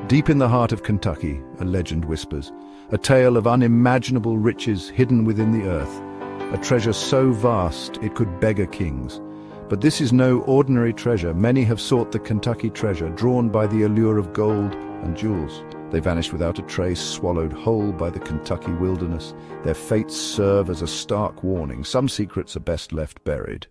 Deep in the heart of Kentucky, a legend whispers, a tale of unimaginable riches hidden within the earth, a treasure so vast it could beggar kings. But this is no ordinary treasure. Many have sought the Kentucky treasure, drawn by the allure of gold and jewels. They vanished without a trace, swallowed whole by the Kentucky wilderness. Their fates serve as a stark warning. Some secrets are best left buried.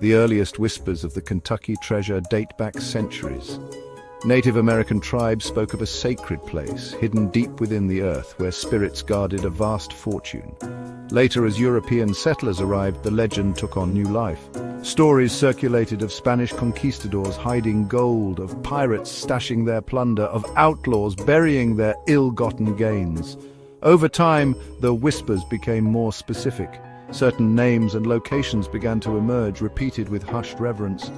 The earliest whispers of the Kentucky treasure date back centuries. Native American tribes spoke of a sacred place, hidden deep within the earth, where spirits guarded a vast fortune. Later, as European settlers arrived, the legend took on new life. Stories circulated of Spanish conquistadors hiding gold, of pirates stashing their plunder, of outlaws burying their ill-gotten gains. Over time, the whispers became more specific. Certain names and locations began to emerge, repeated with hushed reverence.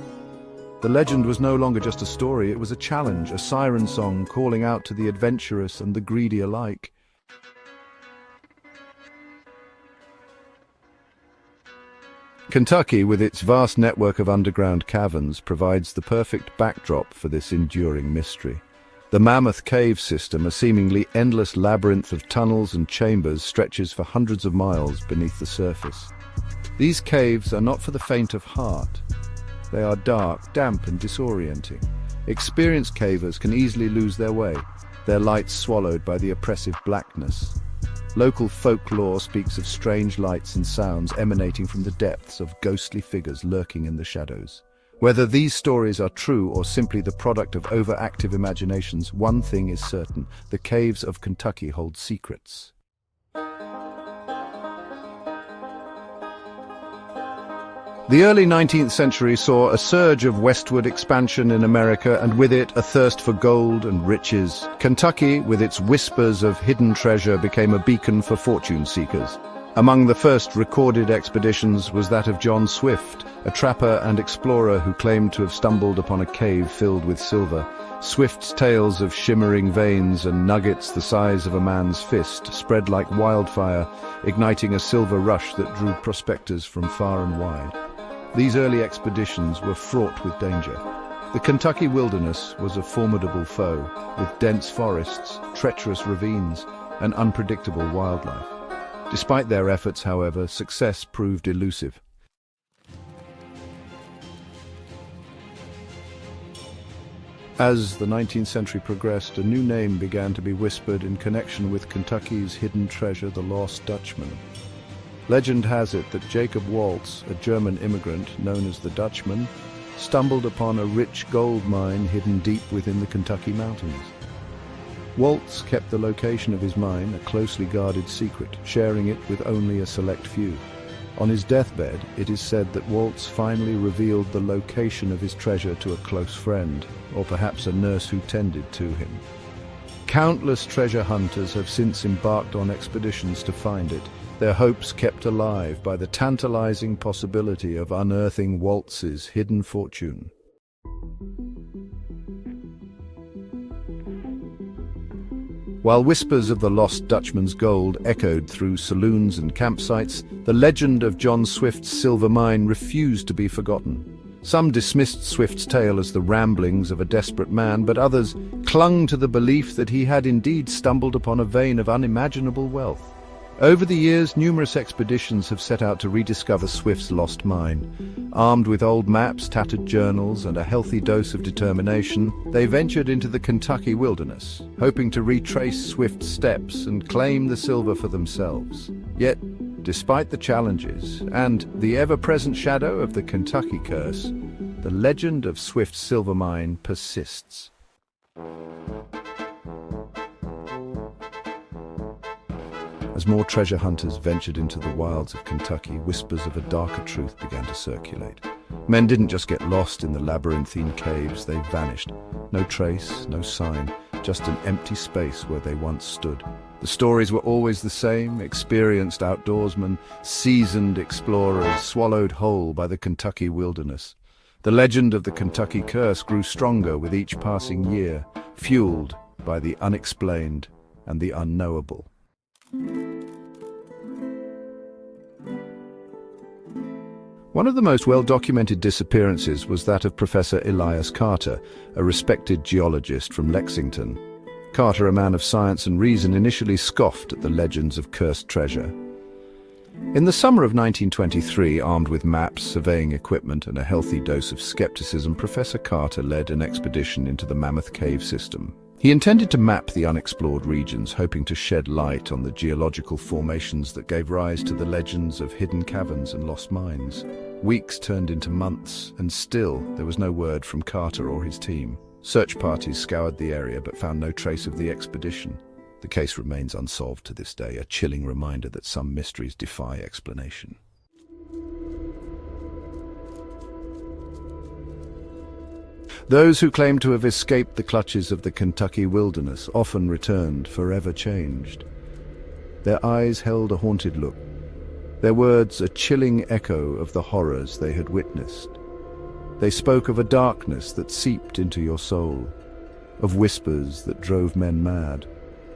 The legend was no longer just a story, it was a challenge, a siren song calling out to the adventurous and the greedy alike. Kentucky, with its vast network of underground caverns, provides the perfect backdrop for this enduring mystery. The Mammoth Cave system, a seemingly endless labyrinth of tunnels and chambers, stretches for hundreds of miles beneath the surface. These caves are not for the faint of heart. They are dark, damp, and disorienting. Experienced cavers can easily lose their way, their lights swallowed by the oppressive blackness. Local folklore speaks of strange lights and sounds emanating from the depths, of ghostly figures lurking in the shadows. Whether these stories are true or simply the product of overactive imaginations, one thing is certain: the caves of Kentucky hold secrets. The early 19th century saw a surge of westward expansion in America, and with it a thirst for gold and riches. Kentucky, with its whispers of hidden treasure, became a beacon for fortune seekers. Among the first recorded expeditions was that of John Swift, a trapper and explorer who claimed to have stumbled upon a cave filled with silver. Swift's tales of shimmering veins and nuggets the size of a man's fist spread like wildfire, igniting a silver rush that drew prospectors from far and wide. These early expeditions were fraught with danger. The Kentucky wilderness was a formidable foe, with dense forests, treacherous ravines, and unpredictable wildlife. Despite their efforts, however, success proved elusive. As the 19th century progressed, a new name began to be whispered in connection with Kentucky's hidden treasure, the Lost Dutchman. Legend has it that Jacob Waltz, a German immigrant known as the Dutchman, stumbled upon a rich gold mine hidden deep within the Kentucky mountains. Waltz kept the location of his mine a closely guarded secret, sharing it with only a select few. On his deathbed, it is said that Waltz finally revealed the location of his treasure to a close friend, or perhaps a nurse who tended to him. Countless treasure hunters have since embarked on expeditions to find it, their hopes kept alive by the tantalizing possibility of unearthing Waltz's hidden fortune. While whispers of the lost Dutchman's gold echoed through saloons and campsites, the legend of John Swift's silver mine refused to be forgotten. Some dismissed Swift's tale as the ramblings of a desperate man, but others clung to the belief that he had indeed stumbled upon a vein of unimaginable wealth. Over the years, numerous expeditions have set out to rediscover Swift's lost mine. Armed with old maps, tattered journals, and a healthy dose of determination, they ventured into the Kentucky wilderness, hoping to retrace Swift's steps and claim the silver for themselves. Yet, despite the challenges and the ever-present shadow of the Kentucky curse, the legend of Swift's silver mine persists. As more treasure hunters ventured into the wilds of Kentucky, whispers of a darker truth began to circulate. Men didn't just get lost in the labyrinthine caves, they vanished. No trace, no sign, just an empty space where they once stood. The stories were always the same: experienced outdoorsmen, seasoned explorers, swallowed whole by the Kentucky wilderness. The legend of the Kentucky curse grew stronger with each passing year, fueled by the unexplained and the unknowable. One of the most well-documented disappearances was that of Professor Elias Carter, a respected geologist from Lexington. Carter, a man of science and reason, initially scoffed at the legends of cursed treasure. In the summer of 1923, armed with maps, surveying equipment, and a healthy dose of skepticism, Professor Carter led an expedition into the Mammoth Cave system. He intended to map the unexplored regions, hoping to shed light on the geological formations that gave rise to the legends of hidden caverns and lost mines. Weeks turned into months, and still there was no word from Carter or his team. Search parties scoured the area but found no trace of the expedition. The case remains unsolved to this day, a chilling reminder that some mysteries defy explanation. Those who claim to have escaped the clutches of the Kentucky wilderness often returned forever changed. Their eyes held a haunted look, their words a chilling echo of the horrors they had witnessed. They spoke of a darkness that seeped into your soul, of whispers that drove men mad,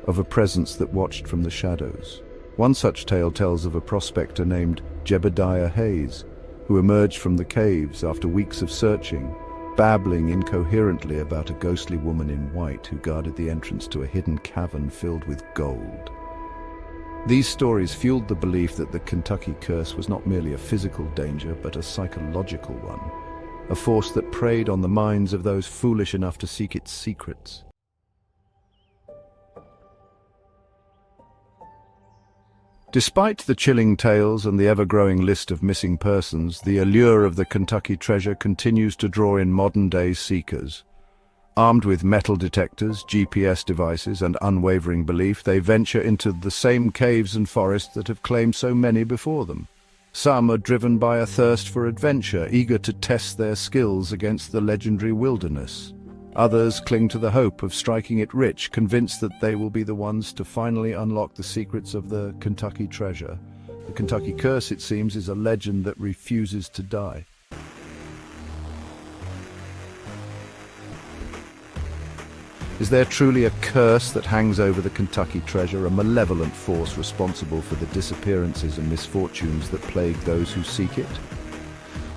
of a presence that watched from the shadows. One such tale tells of a prospector named Jebediah Hayes, who emerged from the caves after weeks of searching, babbling incoherently about a ghostly woman in white who guarded the entrance to a hidden cavern filled with gold. These stories fueled the belief that the Kentucky curse was not merely a physical danger, but a psychological one, a force that preyed on the minds of those foolish enough to seek its secrets. Despite the chilling tales and the ever-growing list of missing persons, the allure of the Kentucky treasure continues to draw in modern-day seekers. Armed with metal detectors, GPS devices, and unwavering belief, they venture into the same caves and forests that have claimed so many before them. Some are driven by a thirst for adventure, eager to test their skills against the legendary wilderness. Others cling to the hope of striking it rich, convinced that they will be the ones to finally unlock the secrets of the Kentucky treasure. The Kentucky curse, it seems, is a legend that refuses to die. Is there truly a curse that hangs over the Kentucky treasure, a malevolent force responsible for the disappearances and misfortunes that plague those who seek it?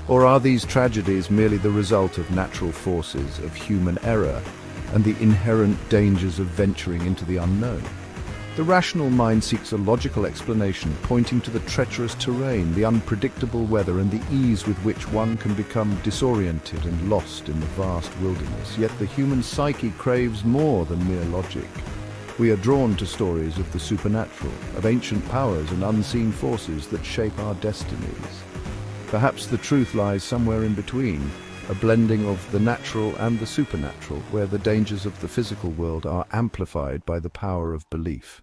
Or are these tragedies merely the result of natural forces, of human error, and the inherent dangers of venturing into the unknown? The rational mind seeks a logical explanation, pointing to the treacherous terrain, the unpredictable weather, and the ease with which one can become disoriented and lost in the vast wilderness. Yet the human psyche craves more than mere logic. We are drawn to stories of the supernatural, of ancient powers and unseen forces that shape our destinies. Perhaps the truth lies somewhere in between, a blending of the natural and the supernatural, where the dangers of the physical world are amplified by the power of belief.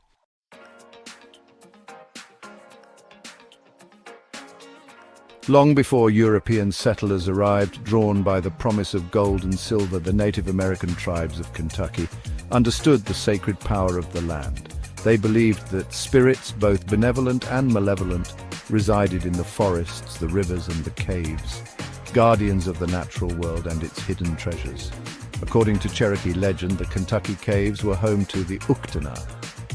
Long before European settlers arrived, drawn by the promise of gold and silver, the Native American tribes of Kentucky understood the sacred power of the land. They believed that spirits, both benevolent and malevolent, resided in the forests, the rivers, and the caves, guardians of the natural world and its hidden treasures. According to Cherokee legend, the Kentucky caves were home to the Uktana,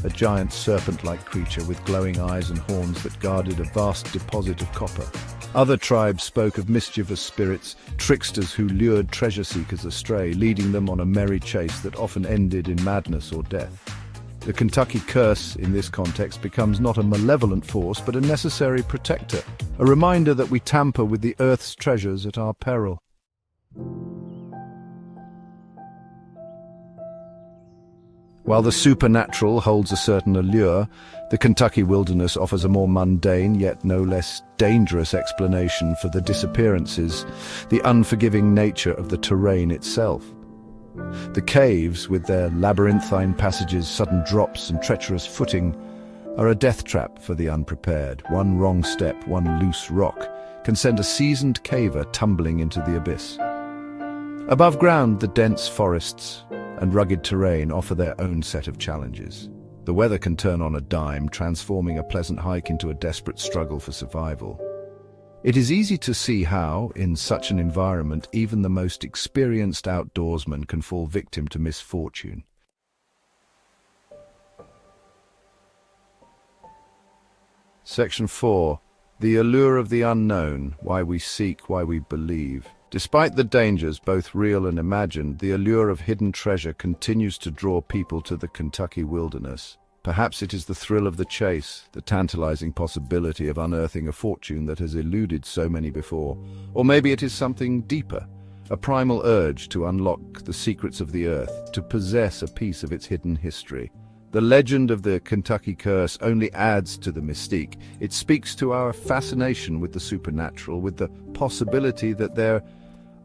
a giant serpent-like creature with glowing eyes and horns that guarded a vast deposit of copper. Other tribes spoke of mischievous spirits, tricksters who lured treasure seekers astray, leading them on a merry chase that often ended in madness or death. The Kentucky curse, in this context, becomes not a malevolent force, but a necessary protector, a reminder that we tamper with the earth's treasures at our peril. While the supernatural holds a certain allure, the Kentucky wilderness offers a more mundane, yet no less dangerous explanation for the disappearances, the unforgiving nature of the terrain itself. The caves, with their labyrinthine passages, sudden drops, and treacherous footing, are a death trap for the unprepared. One wrong step, one loose rock, can send a seasoned caver tumbling into the abyss. Above ground, the dense forests and rugged terrain offer their own set of challenges. The weather can turn on a dime, transforming a pleasant hike into a desperate struggle for survival. It is easy to see how, in such an environment, even the most experienced outdoorsman can fall victim to misfortune. Section 4. The allure of the unknown, why we seek, why we believe. Despite the dangers, both real and imagined, the allure of hidden treasure continues to draw people to the Kentucky wilderness. Perhaps it is the thrill of the chase, the tantalizing possibility of unearthing a fortune that has eluded so many before. Or maybe it is something deeper, a primal urge to unlock the secrets of the earth, to possess a piece of its hidden history. The legend of the Kentucky curse only adds to the mystique. It speaks to our fascination with the supernatural, with the possibility that there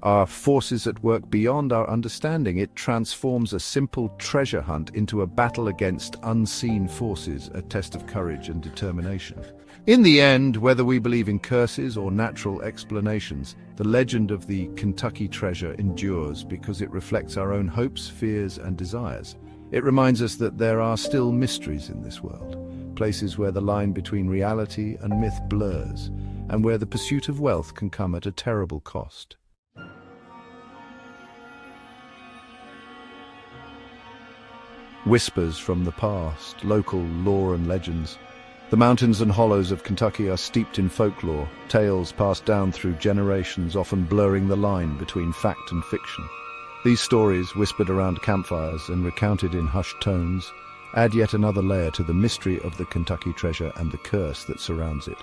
are forces at work beyond our understanding. It transforms a simple treasure hunt into a battle against unseen forces, a test of courage and determination. In the end, whether we believe in curses or natural explanations, the legend of the Kentucky treasure endures because it reflects our own hopes, fears, and desires. It reminds us that there are still mysteries in this world, places where the line between reality and myth blurs, and where the pursuit of wealth can come at a terrible cost. Whispers from the past, local lore and legends. The mountains and hollows of Kentucky are steeped in folklore, tales passed down through generations, often blurring the line between fact and fiction. These stories, whispered around campfires and recounted in hushed tones, add yet another layer to the mystery of the Kentucky treasure and the curse that surrounds it.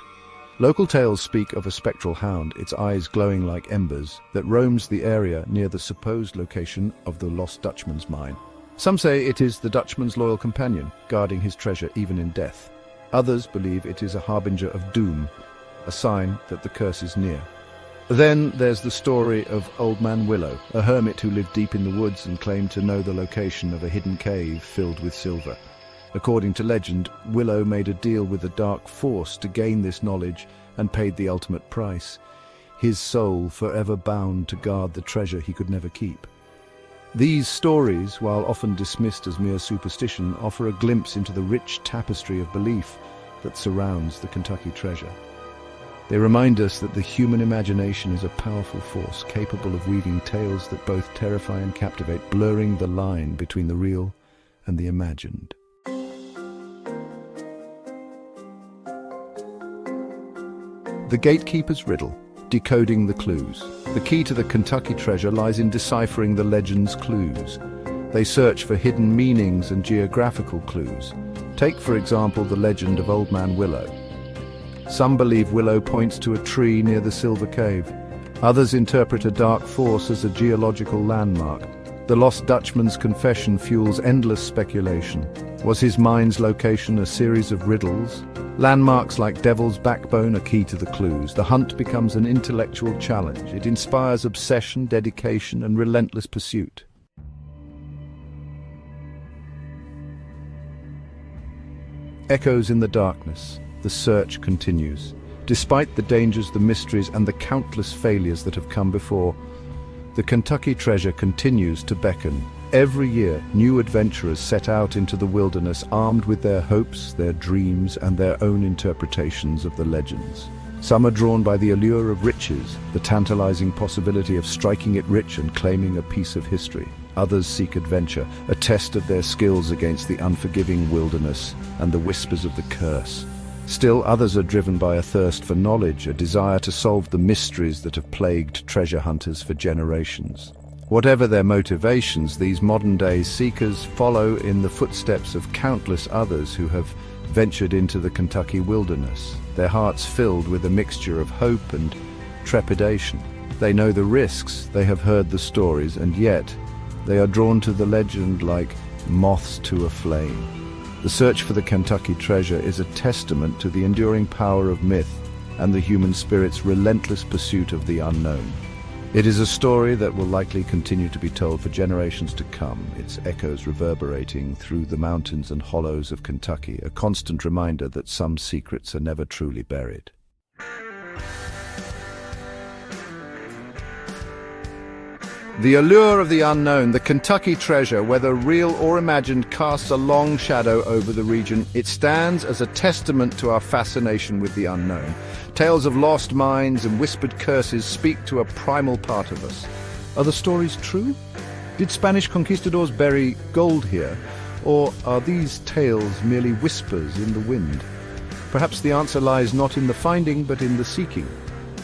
Local tales speak of a spectral hound, its eyes glowing like embers, that roams the area near the supposed location of the lost Dutchman's mine. Some say it is the Dutchman's loyal companion, guarding his treasure even in death. Others believe it is a harbinger of doom, a sign that the curse is near. Then there's the story of Old Man Willow, a hermit who lived deep in the woods and claimed to know the location of a hidden cave filled with silver. According to legend, Willow made a deal with a dark force to gain this knowledge and paid the ultimate price, his soul forever bound to guard the treasure he could never keep. These stories, while often dismissed as mere superstition, offer a glimpse into the rich tapestry of belief that surrounds the Kentucky treasure. They remind us that the human imagination is a powerful force, capable of weaving tales that both terrify and captivate, blurring the line between the real and the imagined. The Gatekeeper's Riddle, decoding the clues. The key to the Kentucky treasure lies in deciphering the legend's clues. They search for hidden meanings and geographical clues. Take, for example, the legend of Old Man Willow. Some believe Willow points to a tree near the Silver Cave. Others interpret a dark force as a geological landmark. The lost Dutchman's confession fuels endless speculation. Was his mine's location a series of riddles? Landmarks like Devil's Backbone are key to the clues. The hunt becomes an intellectual challenge. It inspires obsession, dedication, and relentless pursuit. Echoes in the darkness. The search continues. Despite the dangers, the mysteries, and the countless failures that have come before, the Kentucky treasure continues to beckon. Every year, new adventurers set out into the wilderness armed with their hopes, their dreams, and their own interpretations of the legends. Some are drawn by the allure of riches, the tantalizing possibility of striking it rich and claiming a piece of history. Others seek adventure, a test of their skills against the unforgiving wilderness and the whispers of the curse. Still, others are driven by a thirst for knowledge, a desire to solve the mysteries that have plagued treasure hunters for generations. Whatever their motivations, these modern-day seekers follow in the footsteps of countless others who have ventured into the Kentucky wilderness, their hearts filled with a mixture of hope and trepidation. They know the risks, they have heard the stories, and yet they are drawn to the legend like moths to a flame. The search for the Kentucky treasure is a testament to the enduring power of myth and the human spirit's relentless pursuit of the unknown. It is a story that will likely continue to be told for generations to come, its echoes reverberating through the mountains and hollows of Kentucky, a constant reminder that some secrets are never truly buried. The allure of the unknown, the Kentucky treasure, whether real or imagined, casts a long shadow over the region. It stands as a testament to our fascination with the unknown. Tales of lost mines and whispered curses speak to a primal part of us. Are the stories true? Did Spanish conquistadors bury gold here? Or are these tales merely whispers in the wind? Perhaps the answer lies not in the finding, but in the seeking.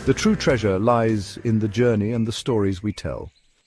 The true treasure lies in the journey and the stories we tell.